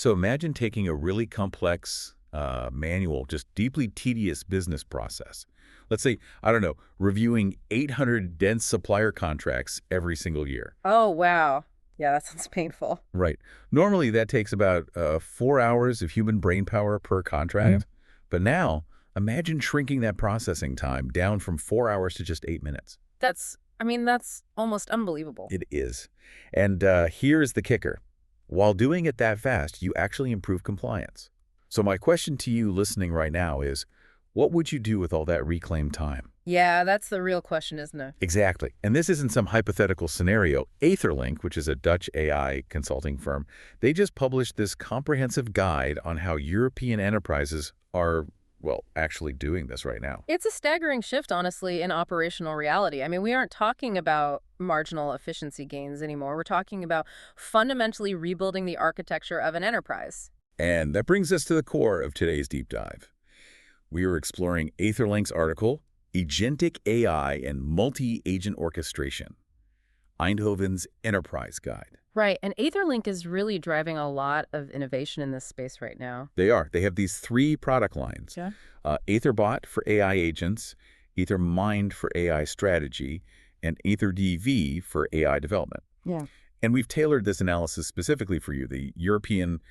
So imagine taking a really complex, manual, just deeply tedious business process. Let's say, I don't know, reviewing 800 dense supplier contracts every single year. Oh, wow. Yeah, that sounds painful. Right. Normally, that takes about 4 hours of human brain power per contract. But now, imagine shrinking that processing time down from 4 hours to just 8 minutes. That's almost unbelievable. It is. And here's the kicker. While doing it that fast, you actually improve compliance. So my question to you listening right now is, what would you do with all that reclaimed time? Yeah, that's the real question, isn't it? Exactly. And this isn't some hypothetical scenario. AetherLink, which is a Dutch AI consulting firm, they just published this comprehensive guide on how European enterprises are, well, actually doing this right now. It's a staggering shift, honestly, in operational reality. I mean, we aren't talking about marginal efficiency gains anymore. We're talking about fundamentally rebuilding the architecture of an enterprise. And that brings us to the core of today's deep dive. We are exploring AetherLink's article, Agentic AI and Multi-Agent Orchestration, Eindhoven's Enterprise Guide. Right, and AetherLink is really driving a lot of innovation in this space right now. They are. They have these 3 product lines. Yeah. Aetherbot for AI agents, Aethermind for AI strategy, and AetherDV for AI development. Yeah. And we've tailored this analysis specifically for you, the European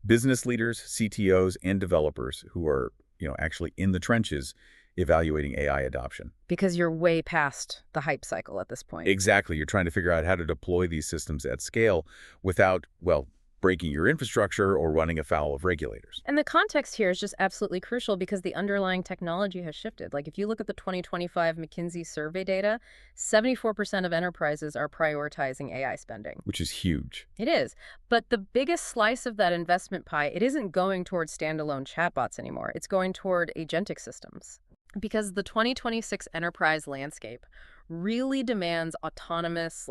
business leaders, CTOs, and developers who are, actually in the trenches evaluating AI adoption. Because you're way past the hype cycle at this point. Exactly. You're trying to figure out how to deploy these systems at scale without, well, breaking your infrastructure or running afoul of regulators. And the context here is just absolutely crucial because the underlying technology has shifted. Like if you look at the 2025 McKinsey Survey data, 74% of enterprises are prioritizing AI spending. Which is huge. It is. But the biggest slice of that investment pie, it isn't going towards standalone chatbots anymore. It's going toward agentic systems. Because the 2026 enterprise landscape really demands autonomous,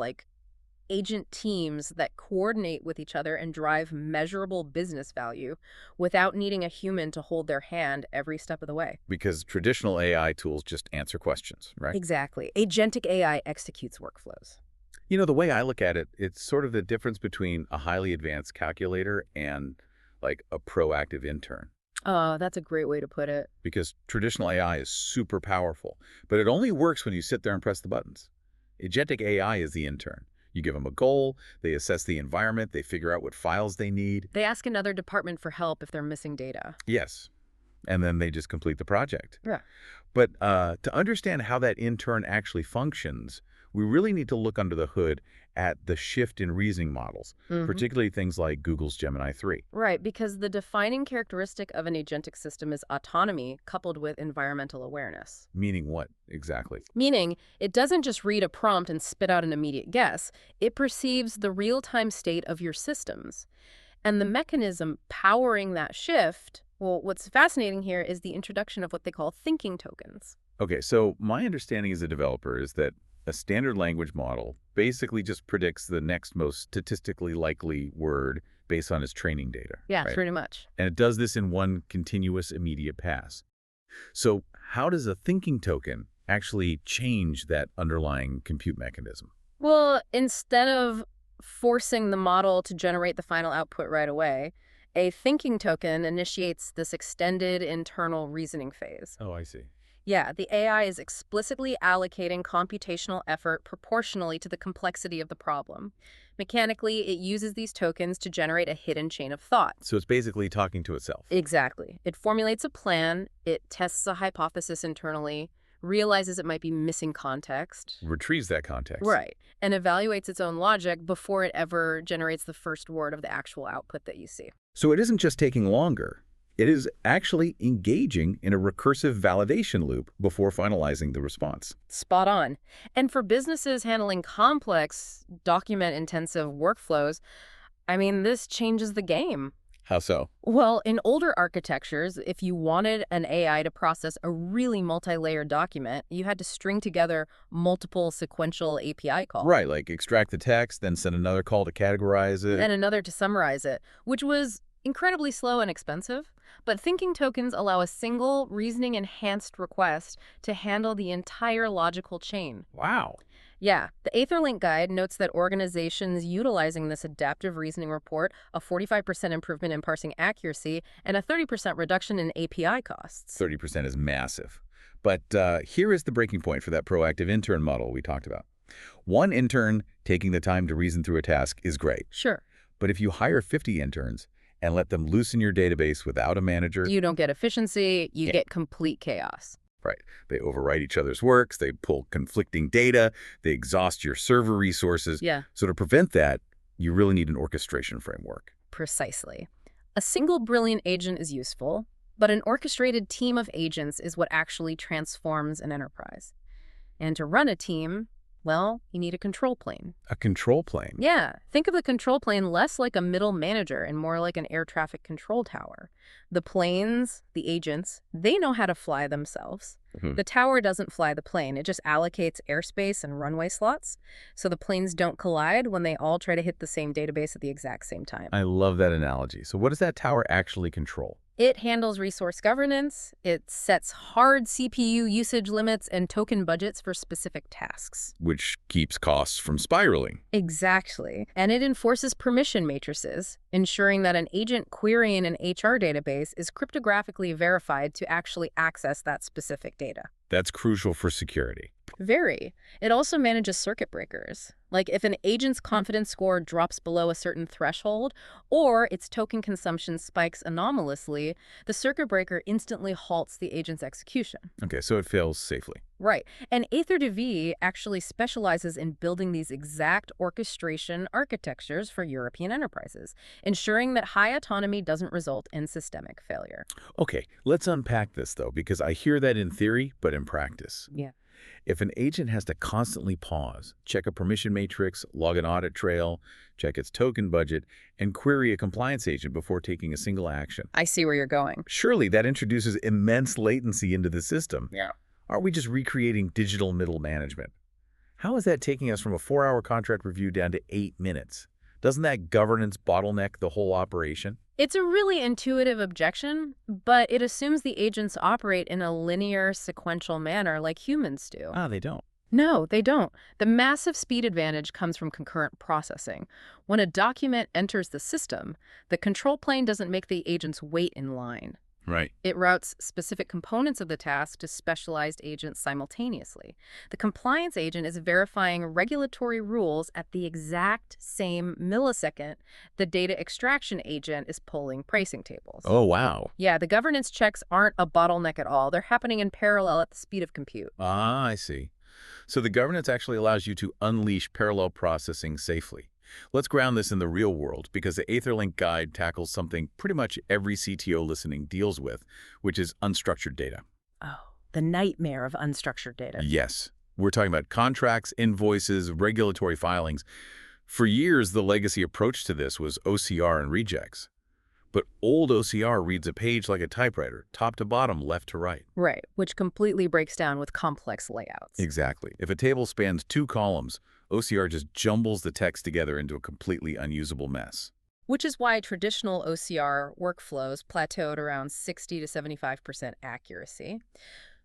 agent teams that coordinate with each other and drive measurable business value without needing a human to hold their hand every step of the way. Because traditional AI tools just answer questions, right? Exactly. Agentic AI executes workflows. The way I look at it, it's sort of the difference between a highly advanced calculator and, a proactive intern. Oh, that's a great way to put it. Because traditional AI is super powerful, but it only works when you sit there and press the buttons. Agentic AI is the intern. You give them a goal, they assess the environment, they figure out what files they need. They ask another department for help if they're missing data. Yes. And then they just complete the project. Yeah. But to understand how that intern actually functions, we really need to look under the hood at the shift in reasoning models, particularly things like Google's Gemini 3. Right, because the defining characteristic of an agentic system is autonomy coupled with environmental awareness. Meaning what exactly? Meaning, it doesn't just read a prompt and spit out an immediate guess. It perceives the real-time state of your systems. And the mechanism powering that shift, well, what's fascinating here is the introduction of what they call thinking tokens. Okay, so my understanding as a developer is that a standard language model basically just predicts the next most statistically likely word based on its training data. Yeah, right? pretty much. And it does this in one continuous immediate pass. So how does a thinking token actually change that underlying compute mechanism? Well, instead of forcing the model to generate the final output right away, a thinking token initiates this extended internal reasoning phase. Oh, I see. Yeah, the AI is explicitly allocating computational effort proportionally to the complexity of the problem. Mechanically, it uses these tokens to generate a hidden chain of thought. So it's basically talking to itself. Exactly. It formulates a plan, it tests a hypothesis internally, realizes it might be missing context. Retrieves that context. Right. And evaluates its own logic before it ever generates the first word of the actual output that you see. So it isn't just taking longer. It is actually engaging in a recursive validation loop before finalizing the response. Spot on. And for businesses handling complex, document-intensive workflows, this changes the game. How so? Well, in older architectures, if you wanted an AI to process a really multi-layered document, you had to string together multiple sequential API calls. Right, like extract the text, then send another call to categorize it. And another to summarize it, which was incredibly slow and expensive. But thinking tokens allow a single reasoning-enhanced request to handle the entire logical chain. Wow. Yeah, the AetherLink guide notes that organizations utilizing this adaptive reasoning report a 45% improvement in parsing accuracy and a 30% reduction in API costs. 30% is massive. But here is the breaking point for that proactive intern model we talked about. One intern taking the time to reason through a task is great. Sure. But if you hire 50 interns and let them loosen your database without a manager, You don't get efficiency, you Yeah. get complete chaos. right, they overwrite each other's works, they pull conflicting data, they exhaust your server resources. Yeah, So to prevent that, you really need an orchestration framework. precisely. A single brilliant agent is useful, but an orchestrated team of agents is what actually transforms an enterprise. And to run a team, well, you need a control plane. A control plane. Yeah, think of the control plane less like a middle manager and more like an air traffic control tower. The planes, the agents, they know how to fly themselves. Mhm. The tower doesn't fly the plane. It just allocates airspace and runway slots, so the planes don't collide when they all try to hit the same database at the exact same time. I love that analogy. So what does that tower actually control? It handles resource governance, it sets hard CPU usage limits and token budgets for specific tasks. Which keeps costs from spiraling. Exactly. And it enforces permission matrices, ensuring that an agent querying an HR database is cryptographically verified to actually access that specific data. That's crucial for security. Very. It also manages circuit breakers. Like if an agent's confidence score drops below a certain threshold, or its token consumption spikes anomalously, the circuit breaker instantly halts the agent's execution. Okay, so it fails safely. Right. And AetherDV actually specializes in building these exact orchestration architectures for European enterprises, ensuring that high autonomy doesn't result in systemic failure. Okay, let's unpack this, though, because I hear that in theory, but in practice. Yeah. If an agent has to constantly pause, check a permission matrix, log an audit trail, check its token budget, and query a compliance agent before taking a single action, I see where you're going. surely that introduces immense latency into the system. Yeah. Aren't we just recreating digital middle management? How is that taking us from a 4-hour contract review down to 8 minutes? Doesn't that governance bottleneck the whole operation? It's a really intuitive objection, but it assumes the agents operate in a linear, sequential manner like humans do. They don't. No, they don't. The massive speed advantage comes from concurrent processing. When a document enters the system, the control plane doesn't make the agents wait in line. Right. It routes specific components of the task to specialized agents simultaneously. The compliance agent is verifying regulatory rules at the exact same millisecond the data extraction agent is pulling pricing tables. Oh, wow. Yeah, the governance checks aren't a bottleneck at all. They're happening in parallel at the speed of compute. I see. So the governance actually allows you to unleash parallel processing safely. Let's ground this in the real world, because the AetherLink guide tackles something pretty much every CTO listening deals with, which is unstructured data. Oh, the nightmare of unstructured data. Yes. We're talking about contracts, invoices, regulatory filings. For years, the legacy approach to this was OCR and regex. But old OCR reads a page like a typewriter, top to bottom, left to right. Right, which completely breaks down with complex layouts. Exactly. If a table spans 2 columns, OCR just jumbles the text together into a completely unusable mess. Which is why traditional OCR workflows plateaued around 60 to 75% accuracy.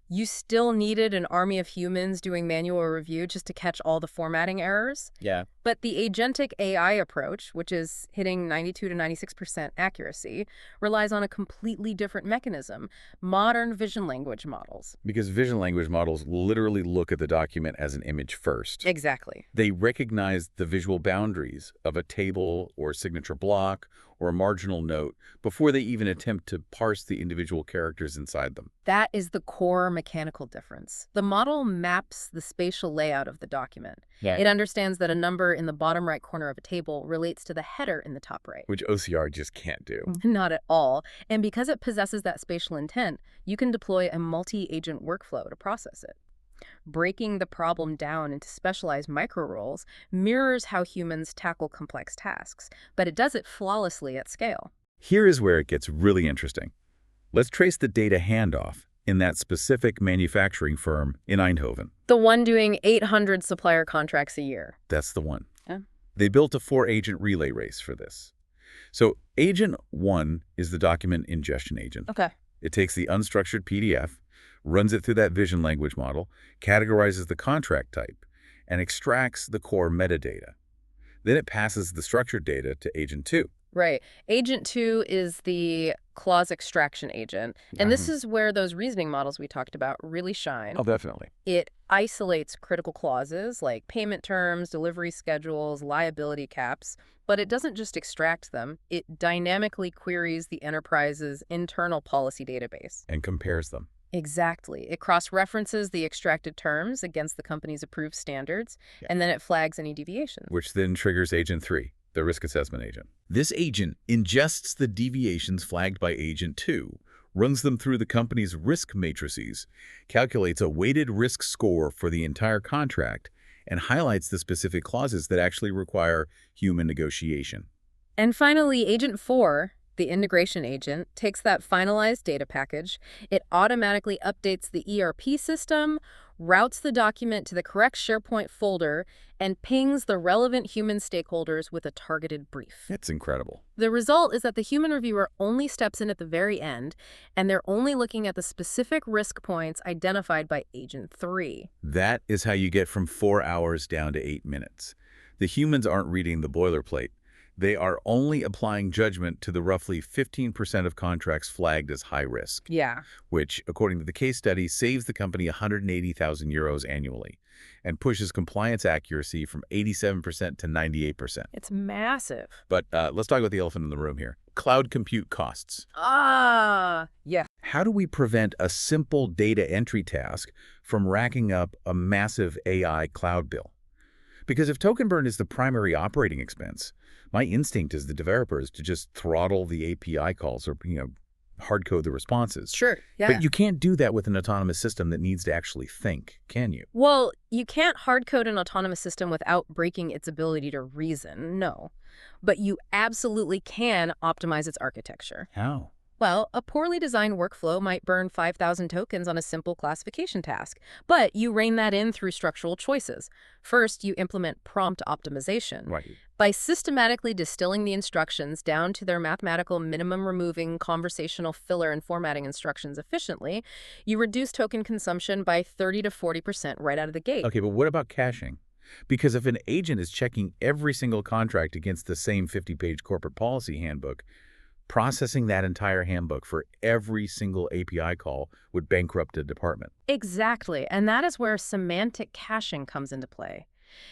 You still needed an army of humans doing manual review just to catch all the formatting errors. Yeah. But the Agentic AI approach, which is hitting 92 to 96% accuracy, relies on a completely different mechanism, modern vision language models. Because vision language models literally look at the document as an image first. Exactly. They recognize the visual boundaries of a table or signature block or a marginal note before they even attempt to parse the individual characters inside them. That is the core mechanical difference. The model maps the spatial layout of the document. Yeah. It understands that a number in the bottom right corner of a table relates to the header in the top right. Which OCR just can't do. Not at all. And because it possesses that spatial intent, you can deploy a multi-agent workflow to process it. Breaking the problem down into specialized micro-roles mirrors how humans tackle complex tasks, but it does it flawlessly at scale. Here is where it gets really interesting. Let's trace the data handoff in that specific manufacturing firm in Eindhoven. The one doing 800 supplier contracts a year. That's the one. Yeah. They built a 4-agent relay race for this. So Agent 1 is the document ingestion agent. Okay. It takes the unstructured PDF, runs it through that vision language model, categorizes the contract type, and extracts the core metadata. Then it passes the structured data to Agent 2. Right. Agent 2 is the clause extraction agent. And this is where those reasoning models we talked about really shine. Oh, definitely. It isolates critical clauses like payment terms, delivery schedules, liability caps, but it doesn't just extract them. It dynamically queries the enterprise's internal policy database. And compares them. Exactly. It cross-references the extracted terms against the company's approved standards, and then it flags any deviations. Which then triggers Agent 3, the risk assessment agent. This agent ingests the deviations flagged by Agent 2, runs them through the company's risk matrices, calculates a weighted risk score for the entire contract, and highlights the specific clauses that actually require human negotiation. And finally, Agent 4, the integration agent, takes that finalized data package. It automatically updates the ERP system, routes the document to the correct SharePoint folder, and pings the relevant human stakeholders with a targeted brief. It's incredible. The result is that the human reviewer only steps in at the very end, and they're only looking at the specific risk points identified by Agent 3. That is how you get from 4 hours down to 8 minutes. The humans aren't reading the boilerplate. They are only applying judgment to the roughly 15% of contracts flagged as high risk. Yeah. Which, according to the case study, saves the company 180,000 euros annually and pushes compliance accuracy from 87% to 98%. It's massive. But let's talk about the elephant in the room here. Cloud compute costs. Yeah. How do we prevent a simple data entry task from racking up a massive AI cloud bill? Because if token burn is the primary operating expense, my instinct as the developer is to just throttle the API calls or, hard code the responses. Sure, yeah. But you can't do that with an autonomous system that needs to actually think, can you? Well, you can't hard code an autonomous system without breaking its ability to reason, no. But you absolutely can optimize its architecture. How? Well, a poorly designed workflow might burn 5,000 tokens on a simple classification task, but you rein that in through structural choices. First, you implement prompt optimization. Right. By systematically distilling the instructions down to their mathematical minimum, removing conversational filler and formatting instructions efficiently, you reduce token consumption by 30 to 40% right out of the gate. Okay, but what about caching? Because if an agent is checking every single contract against the same 50-page corporate policy handbook, processing that entire handbook for every single API call would bankrupt a department. Exactly, and that is where semantic caching comes into play.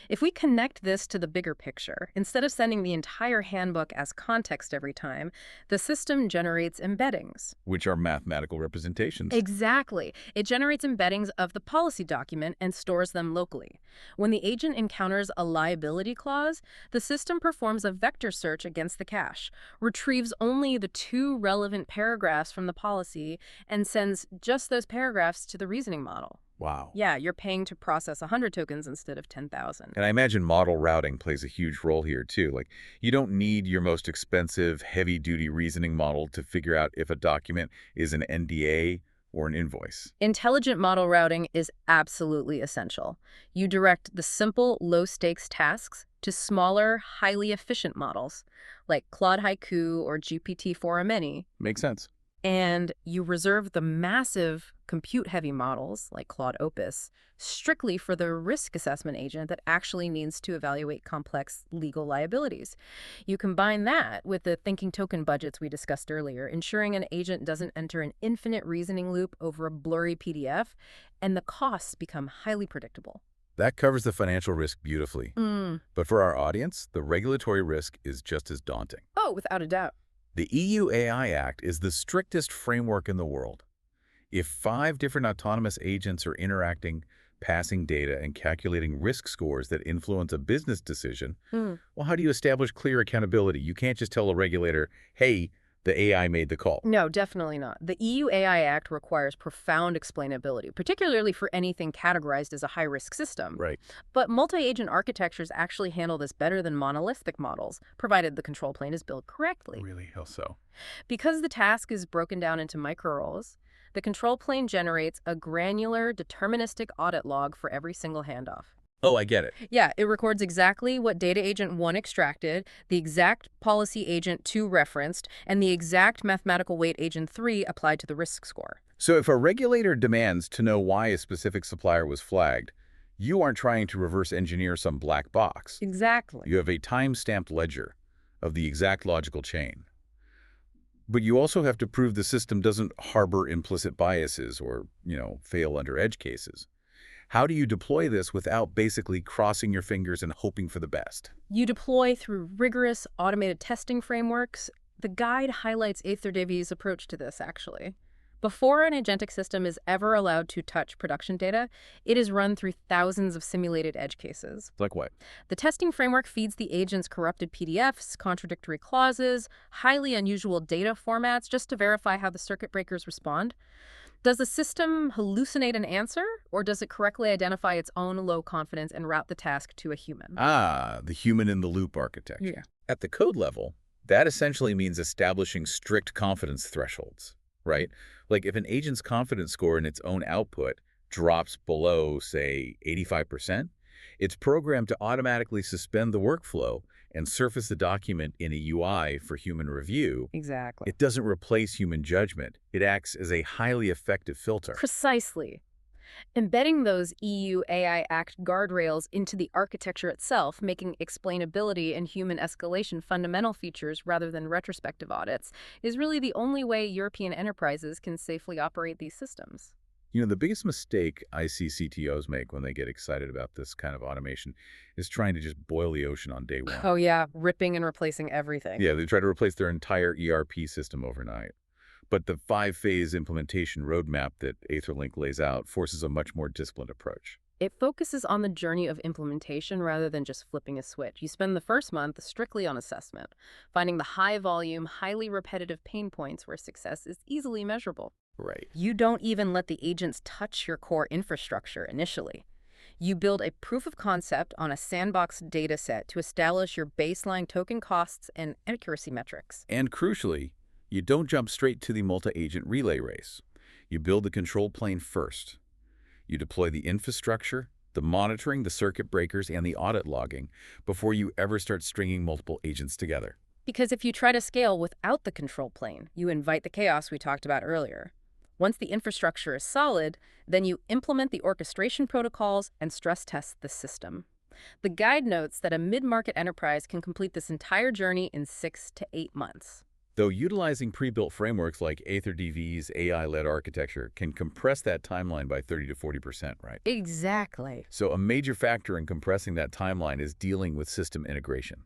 If we connect this to the bigger picture, instead of sending the entire handbook as context every time, the system generates embeddings. Which are mathematical representations. Exactly. It generates embeddings of the policy document and stores them locally. When the agent encounters a liability clause, the system performs a vector search against the cache, retrieves only the 2 relevant paragraphs from the policy, and sends just those paragraphs to the reasoning model. Wow. Yeah, you're paying to process 100 tokens instead of 10,000. And I imagine model routing plays a huge role here, too. Like, you don't need your most expensive, heavy-duty reasoning model to figure out if a document is an NDA or an invoice. Intelligent model routing is absolutely essential. You direct the simple, low-stakes tasks to smaller, highly efficient models, like Claude Haiku or GPT-4a-Many. Makes sense. And you reserve the massive compute-heavy models, like Claude Opus, strictly for the risk assessment agent that actually needs to evaluate complex legal liabilities. You combine that with the thinking token budgets we discussed earlier, ensuring an agent doesn't enter an infinite reasoning loop over a blurry PDF, and the costs become highly predictable. That covers the financial risk beautifully. But for our audience, the regulatory risk is just as daunting. Oh, without a doubt. The EU AI Act is the strictest framework in the world. If 5 different autonomous agents are interacting, passing data, and calculating risk scores that influence a business decision, well, how do you establish clear accountability? You can't just tell a regulator, hey, the AI made the call. No, definitely not. The EU AI Act requires profound explainability, particularly for anything categorized as a high-risk system. Right. But multi-agent architectures actually handle this better than monolithic models, provided the control plane is built correctly. Really? How so? Because the task is broken down into micro-roles, the control plane generates a granular, deterministic audit log for every single handoff. Oh, I get it. Yeah, it records exactly what data agent 1 extracted, the exact policy agent 2 referenced, and the exact mathematical weight agent 3 applied to the risk score. So if a regulator demands to know why a specific supplier was flagged, You aren't trying to reverse engineer some black box. Exactly. You have a time-stamped ledger of the exact logical chain. But you also have to prove the system doesn't harbor implicit biases or, fail under edge cases. How do you deploy this without basically crossing your fingers and hoping for the best? You deploy through rigorous automated testing frameworks. The guide highlights AetherDV's approach to this, actually. Before an agentic system is ever allowed to touch production data, it is run through thousands of simulated edge cases. Like what? The testing framework feeds the agents corrupted PDFs, contradictory clauses, highly unusual data formats just to verify how the circuit breakers respond. Does the system hallucinate an answer, or does it correctly identify its own low confidence and route the task to a human? Ah, the human-in-the-loop architecture. Yeah. At the code level, that essentially means establishing strict confidence thresholds, right? Like if an agent's confidence score in its own output drops below, say, 85%, it's programmed to automatically suspend the workflow and surface the document in a UI for human review. Exactly. It doesn't replace human judgment. It acts as a highly effective filter. Precisely. Embedding those EU AI Act guardrails into the architecture itself, making explainability and human escalation fundamental features rather than retrospective audits, is really the only way European enterprises can safely operate these systems. The biggest mistake I see CTOs make when they get excited about this kind of automation is trying to just boil the ocean on day one. Oh yeah, ripping and replacing everything. Yeah, they try to replace their entire ERP system overnight. But the 5-phase implementation roadmap that AetherLink lays out forces a much more disciplined approach. It focuses on the journey of implementation rather than just flipping a switch. You spend the first month strictly on assessment, finding the high-volume, highly repetitive pain points where success is easily measurable. Right. You don't even let the agents touch your core infrastructure initially. You build a proof of concept on a sandbox data set to establish your baseline token costs and accuracy metrics. And crucially, you don't jump straight to the multi-agent relay race. You build the control plane first. You deploy the infrastructure, the monitoring, the circuit breakers, and the audit logging before you ever start stringing multiple agents together. Because if you try to scale without the control plane, you invite the chaos we talked about earlier. Once the infrastructure is solid, then you implement the orchestration protocols and stress test the system. The guide notes that a mid-market enterprise can complete this entire journey in 6 to 8 months. Though utilizing pre-built frameworks like AetherDV's AI-led architecture can compress that timeline by 30 to 40%, right? Exactly. So a major factor in compressing that timeline is dealing with system integration.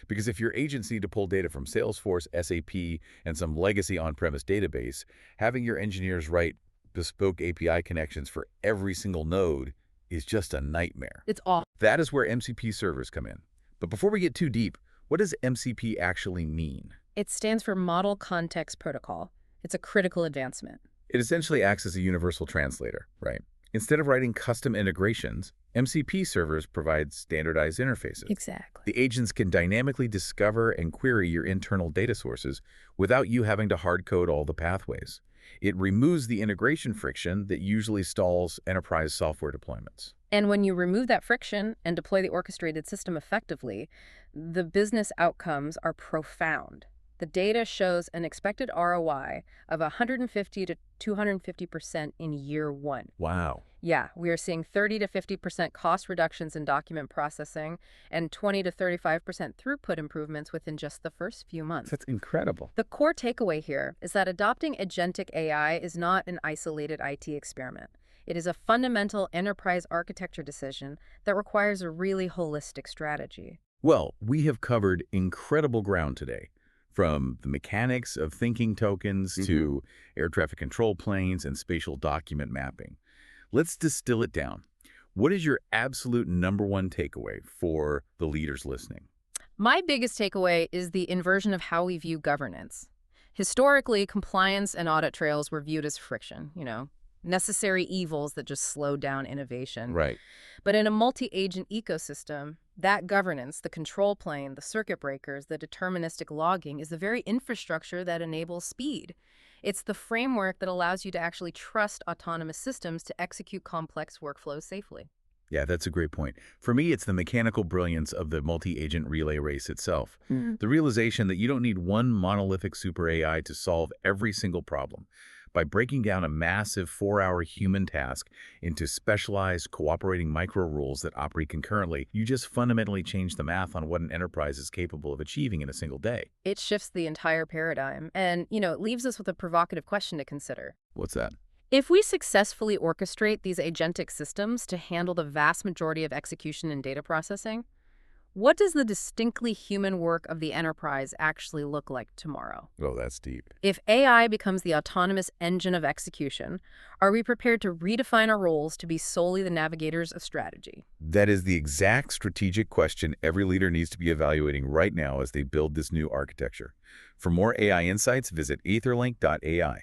Because if your agents need to pull data from Salesforce, SAP, and some legacy on-premise database, having your engineers write bespoke API connections for every single node is just a nightmare. It's awful. That is where MCP servers come in. But before we get too deep, what does MCP actually mean? It stands for Model Context Protocol. It's a critical advancement. It essentially acts as a universal translator, right? Instead of writing custom integrations, MCP servers provide standardized interfaces. Exactly. The agents can dynamically discover and query your internal data sources without you having to hard code all the pathways. It removes the integration friction that usually stalls enterprise software deployments. And when you remove that friction and deploy the orchestrated system effectively, the business outcomes are profound. The data shows an expected ROI of 150 to 250% in year one. Wow. Yeah, we are seeing 30 to 50% cost reductions in document processing and 20 to 35% throughput improvements within just the first few months. That's incredible. The core takeaway here is that adopting agentic AI is not an isolated IT experiment. It is a fundamental enterprise architecture decision that requires a really holistic strategy. Well, we have covered incredible ground today. From the mechanics of thinking tokens to air traffic control planes and spatial document mapping. Let's distill it down. What is your absolute #1 takeaway for the leaders listening? My biggest takeaway is the inversion of how we view governance. Historically, compliance and audit trails were viewed as friction, necessary evils that just slowed down innovation. Right. But in a multi-agent ecosystem, that governance, the control plane, the circuit breakers, the deterministic logging is the very infrastructure that enables speed. It's the framework that allows you to actually trust autonomous systems to execute complex workflows safely. Yeah, that's a great point. For me, it's the mechanical brilliance of the multi-agent relay race itself. The realization that you don't need one monolithic super AI to solve every single problem, By breaking down a massive 4-hour human task into specialized, cooperating micro-rules that operate concurrently, you just fundamentally change the math on what an enterprise is capable of achieving in a single day. It shifts the entire paradigm. And, it leaves us with a provocative question to consider. What's that? If we successfully orchestrate these agentic systems to handle the vast majority of execution and data processing, what does the distinctly human work of the enterprise actually look like tomorrow? Oh, that's deep. If AI becomes the autonomous engine of execution, are we prepared to redefine our roles to be solely the navigators of strategy? That is the exact strategic question every leader needs to be evaluating right now as they build this new architecture. For more AI insights, visit AetherLink.ai.